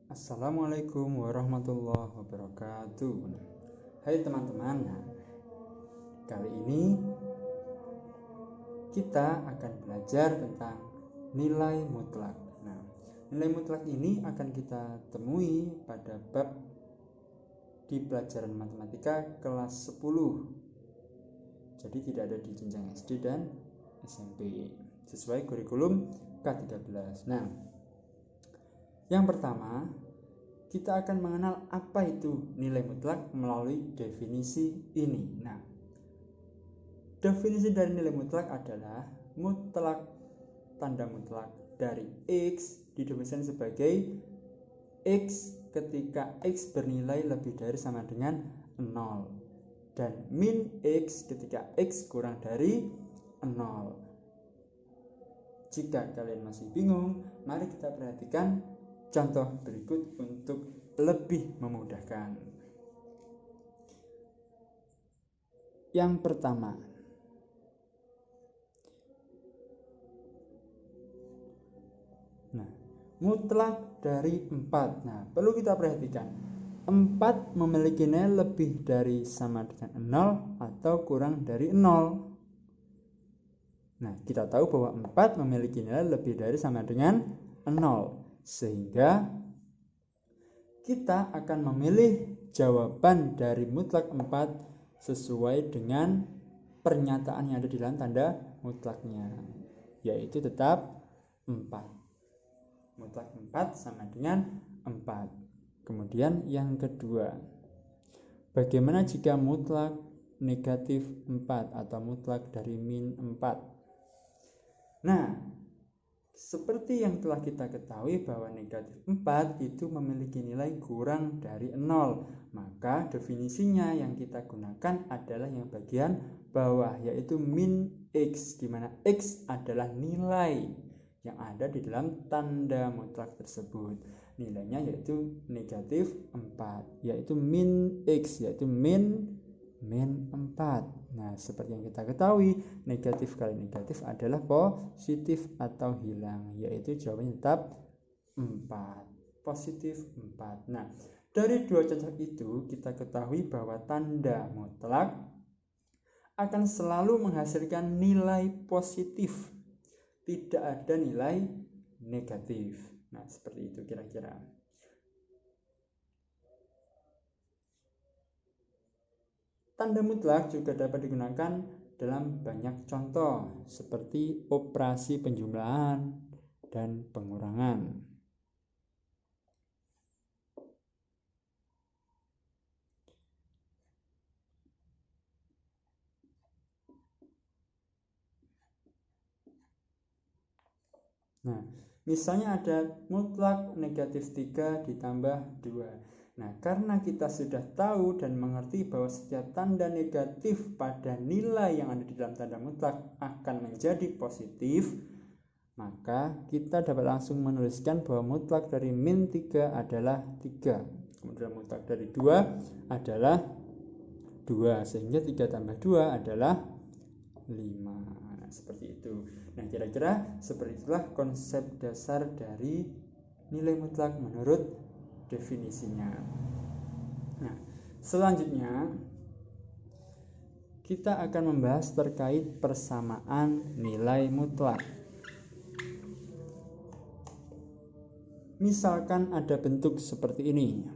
Assalamualaikum warahmatullahi wabarakatuh. Hai teman-teman, kali ini kita akan belajar tentang nilai mutlak. Nilai mutlak ini akan kita temui pada bab di pelajaran matematika kelas 10. Jadi tidak ada di jenjang SD dan SMP sesuai kurikulum K13. Yang pertama, kita akan mengenal apa itu nilai mutlak melalui definisi ini. Definisi dari nilai mutlak adalah mutlak tanda mutlak dari X didefinisikan sebagai X ketika X bernilai lebih dari sama dengan 0 dan min X ketika X kurang dari 0. Jika kalian masih bingung, mari kita perhatikan contoh berikut untuk lebih memudahkan. Yang pertama, mutlak dari 4. Perlu kita perhatikan, 4 memiliki nilai lebih dari sama dengan 0 atau kurang dari 0. Kita tahu bahwa 4 memiliki nilai lebih dari sama dengan 0. Sehingga kita akan memilih jawaban dari mutlak 4 sesuai dengan pernyataan yang ada di dalam tanda mutlaknya, yaitu tetap 4. Mutlak 4 sama dengan 4. Kemudian yang kedua, bagaimana jika mutlak negatif 4 atau mutlak dari min 4? Seperti yang telah kita ketahui bahwa negatif 4 itu memiliki nilai kurang dari 0. Maka definisinya yang kita gunakan adalah yang bagian bawah, yaitu min X, di mana X adalah nilai yang ada di dalam tanda mutlak tersebut. Nilainya yaitu negatif 4, yaitu min X, yaitu min 4. Seperti yang kita ketahui, negatif kali negatif adalah positif atau hilang, yaitu jawabannya tetap 4, positif 4. Dari dua contoh itu kita ketahui bahwa tanda mutlak akan selalu menghasilkan nilai positif, tidak ada nilai negatif. Seperti itu kira-kira. Tanda mutlak juga dapat digunakan dalam banyak contoh seperti operasi penjumlahan dan pengurangan. Misalnya ada mutlak negatif 3 ditambah 2. Karena kita sudah tahu dan mengerti bahwa setiap tanda negatif pada nilai yang ada di dalam tanda mutlak akan menjadi positif, maka kita dapat langsung menuliskan bahwa mutlak dari min 3 adalah 3. Kemudian mutlak dari 2 adalah 2, sehingga 3 tambah 2 adalah 5. Seperti itu. Kira-kira seperti itulah konsep dasar dari nilai mutlak menurut definisinya. Selanjutnya kita akan membahas terkait persamaan nilai mutlak. Misalkan ada bentuk seperti ini.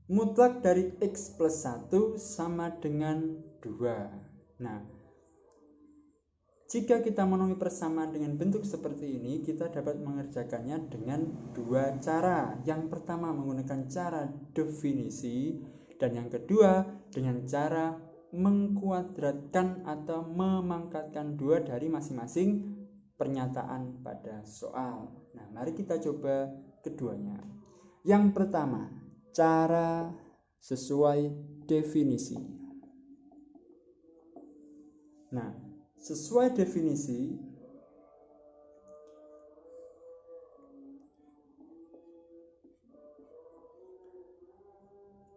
Mutlak dari X plus 1 sama dengan 2. Jika kita menemui persamaan dengan bentuk seperti ini, kita dapat mengerjakannya dengan dua cara. Yang pertama menggunakan cara definisi, dan yang kedua dengan cara mengkuadratkan atau memangkatkan 2 dari masing-masing pernyataan pada soal. Mari kita coba keduanya. Yang pertama, cara sesuai definisi. Sesuai definisi,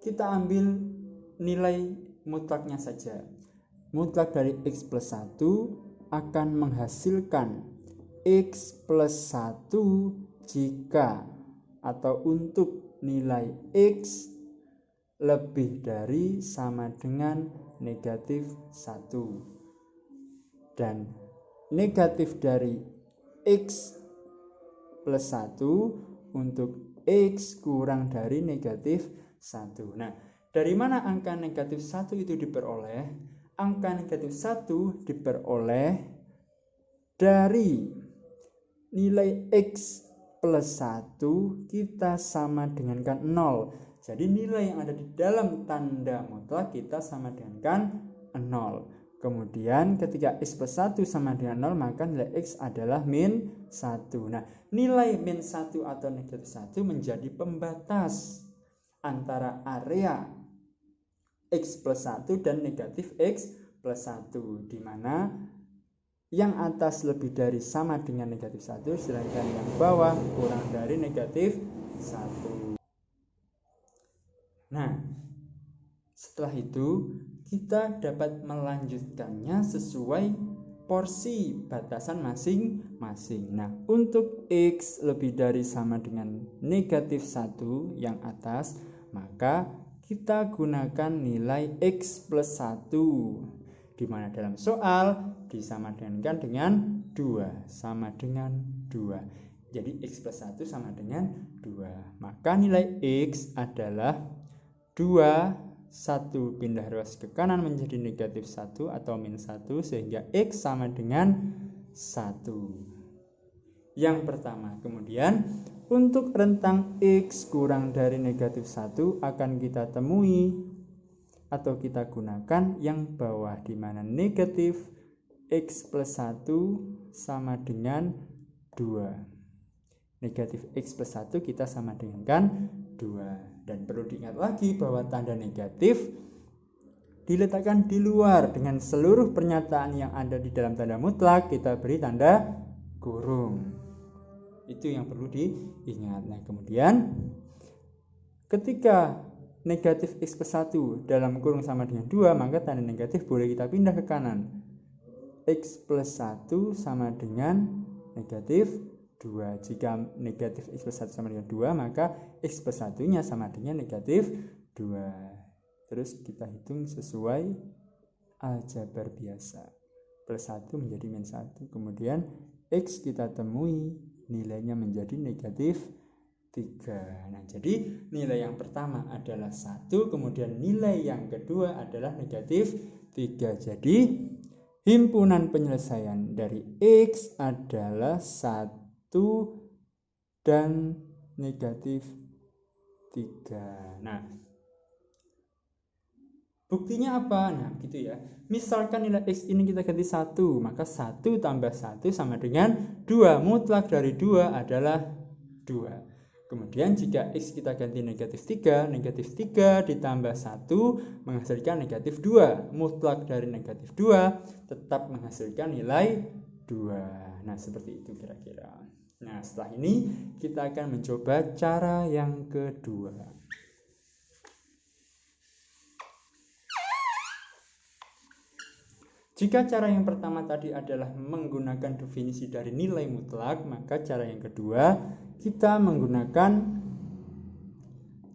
kita ambil nilai mutlaknya saja. Mutlak dari X plus 1 akan menghasilkan X plus 1 jika atau untuk nilai X lebih dari sama dengan negatif 1. Dan negatif dari X plus 1 untuk X kurang dari negatif 1. Nah, dari mana angka negatif 1 itu diperoleh? Angka negatif 1 diperoleh dari nilai X plus 1 kita sama dengan 0. Jadi nilai yang ada di dalam tanda mutlak kita sama dengan 0. Kemudian ketika X plus 1 sama dengan 0, maka nilai X adalah min 1. Nah, nilai min 1 atau negatif 1 menjadi pembatas antara area X plus 1 dan negatif X plus 1, di mana yang atas lebih dari sama dengan negatif 1, sedangkan yang bawah kurang dari negatif 1. Nah, setelah itu kita dapat melanjutkannya sesuai porsi batasan masing-masing. Nah, untuk X lebih dari sama dengan negatif 1 yang atas, maka kita gunakan nilai X plus 1, di mana dalam soal disamakan dengan 2, sama dengan 2. Jadi X plus 1 sama dengan 2. Maka nilai X adalah 2, 1 pindah ruas ke kanan menjadi negatif 1 atau min 1, sehingga X sama dengan 1. Yang pertama. Kemudian untuk rentang X kurang dari negatif 1 akan kita temui atau kita gunakan yang bawah, di mana negatif X plus 1 sama dengan 2. Negatif X plus 1 kita sama dengan 2. Dan perlu diingat lagi bahwa tanda negatif diletakkan di luar. Dengan seluruh pernyataan yang ada di dalam tanda mutlak kita beri tanda kurung. Itu yang perlu diingat. Nah, kemudian ketika negatif X plus 1 dalam kurung sama dengan 2, maka tanda negatif boleh kita pindah ke kanan. X plus 1 sama dengan negatif 2. Jika negatif X plus 1 sama dengan 2, maka X plus 1 nya sama dengan negatif 2. Terus kita hitung sesuai aljabar biasa. Plus 1 menjadi min 1. Kemudian X kita temui nilainya menjadi negatif 3. Nah, jadi nilai yang pertama adalah 1, kemudian nilai yang kedua adalah negatif 3. Jadi himpunan penyelesaian dari X adalah 1 dan negatif 3. Nah, buktinya apa? Nah, gitu ya. Misalkan nilai X ini kita ganti 1, maka 1 tambah 1 sama dengan 2. Mutlak dari 2 adalah 2. Kemudian jika X kita ganti negatif 3, negatif 3 ditambah 1 menghasilkan negatif 2. Mutlak dari negatif 2 tetap menghasilkan nilai 2. Nah, seperti itu kira-kira. Nah, setelah ini kita akan mencoba cara yang kedua. Jika cara yang pertama tadi adalah menggunakan definisi dari nilai mutlak, maka cara yang kedua kita menggunakan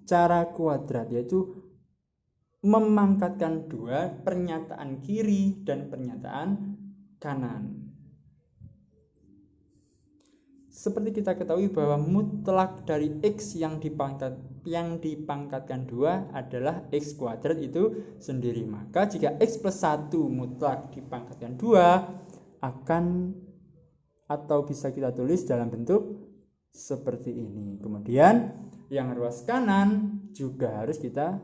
cara kuadrat, yaitu memangkatkan 2 pernyataan kiri dan pernyataan kanan. Seperti kita ketahui bahwa mutlak dari X yang dipangkatkan 2 adalah X kuadrat itu sendiri. Maka jika X plus 1 mutlak dipangkatkan 2 akan, atau bisa kita tulis dalam bentuk seperti ini. Kemudian yang ruas kanan juga harus kita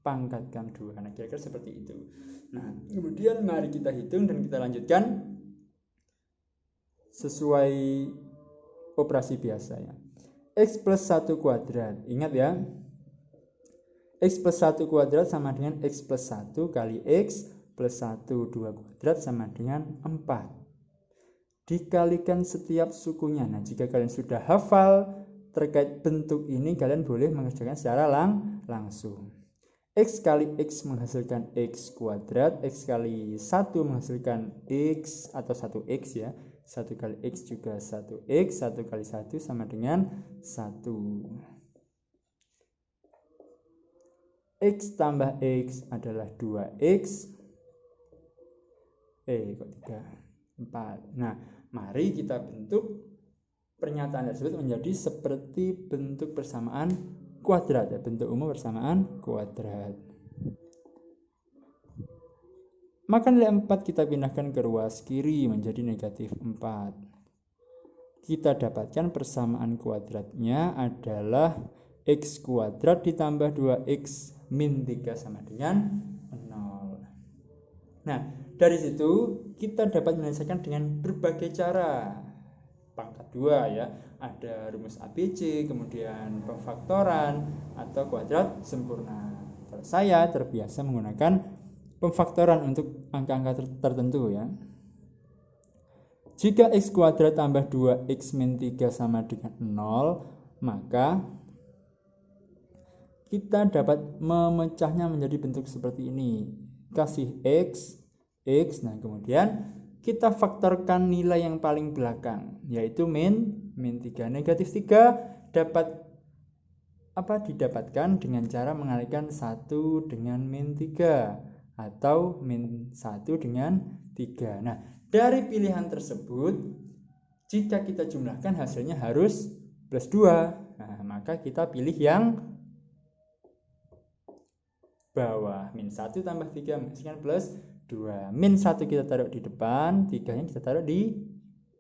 pangkatkan 2. Nah, kira-kira seperti itu. Nah, kemudian mari kita hitung dan kita lanjutkan sesuai operasi biasa ya. X plus 1 kuadrat. Ingat ya. X plus 1 kuadrat sama dengan X plus 1 kali X plus 1 2 kuadrat sama dengan 4. Dikalikan setiap sukunya. Nah, jika kalian sudah hafal terkait bentuk ini, kalian boleh mengerjakan secara langsung. X kali X menghasilkan X kuadrat, X kali 1 menghasilkan X atau 1X ya. 1 kali X juga 1X, 1 kali 1 sama dengan 1. X tambah X adalah 2X. Kok 3? 4. Nah, mari kita bentuk pernyataan tersebut menjadi seperti bentuk persamaan kuadrat ya, bentuk umum persamaan kuadrat. Maka nilai 4 kita pindahkan ke ruas kiri menjadi negatif 4. Kita dapatkan persamaan kuadratnya adalah X kuadrat ditambah 2X min 3 sama dengan 0. Nah, dari situ kita dapat menyelesaikan dengan berbagai cara. Pangkat 2 ya, ada rumus ABC, kemudian pemfaktoran atau kuadrat sempurna. Kalau saya terbiasa menggunakan pemfaktoran untuk angka-angka tertentu ya. Jika X kuadrat tambah 2X min 3 sama dengan 0, maka kita dapat memecahnya menjadi bentuk seperti ini. Kasih X, nah kemudian kita faktorkan nilai yang paling belakang, yaitu min 3. Negatif 3 didapatkan dengan cara mengalihkan 1 dengan min 3 atau min 1 dengan 3. Nah, dari pilihan tersebut, jika kita jumlahkan hasilnya harus plus 2. Nah, maka kita pilih yang bawah. Min 1 tambah 3 menghasilkan plus 2. Min 1 kita taruh di depan, 3-nya kita taruh di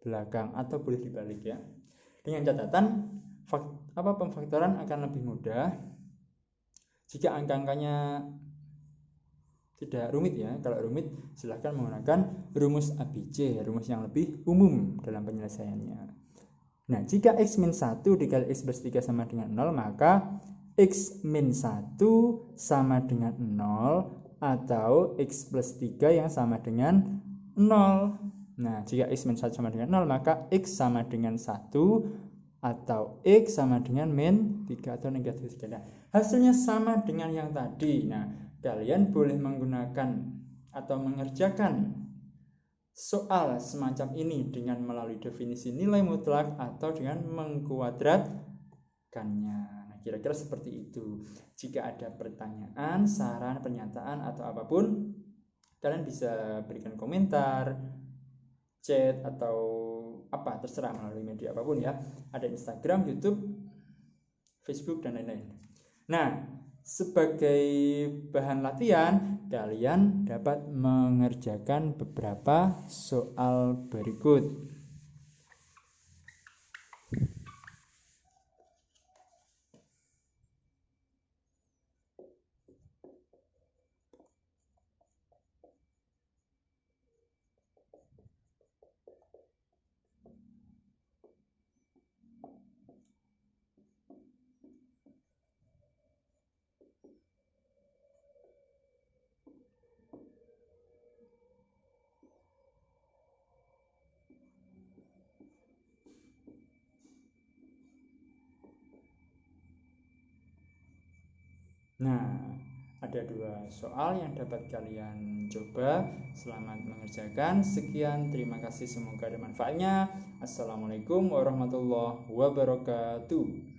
belakang atau boleh dibalik ya. Dengan catatan pemfaktoran akan lebih mudah jika angka-angkanya tidak rumit ya. Kalau rumit silahkan menggunakan rumus ABC, rumus yang lebih umum dalam penyelesaiannya. Nah, jika X min 1 dikali X plus 3 sama dengan 0, maka X min 1 sama dengan 0 atau X plus 3 yang sama dengan 0. Nah, jika X min 1 sama dengan 0, maka X sama dengan 1 atau X sama dengan min 3 atau negatif 3. Nah, hasilnya sama dengan yang tadi. Nah, kalian boleh menggunakan atau mengerjakan soal semacam ini dengan melalui definisi nilai mutlak atau dengan mengkuadratkannya. Kira-kira seperti itu. Jika ada pertanyaan, saran, pernyataan, atau apapun, kalian bisa berikan komentar, chat, atau apa, terserah melalui media apapun ya. Ada Instagram, YouTube, Facebook, dan lain-lain. Nah, sebagai bahan latihan, kalian dapat mengerjakan beberapa soal berikut. Nah, ada 2 soal yang dapat kalian coba. Selamat mengerjakan. Sekian, terima kasih, semoga ada manfaatnya. Assalamualaikum warahmatullahi wabarakatuh.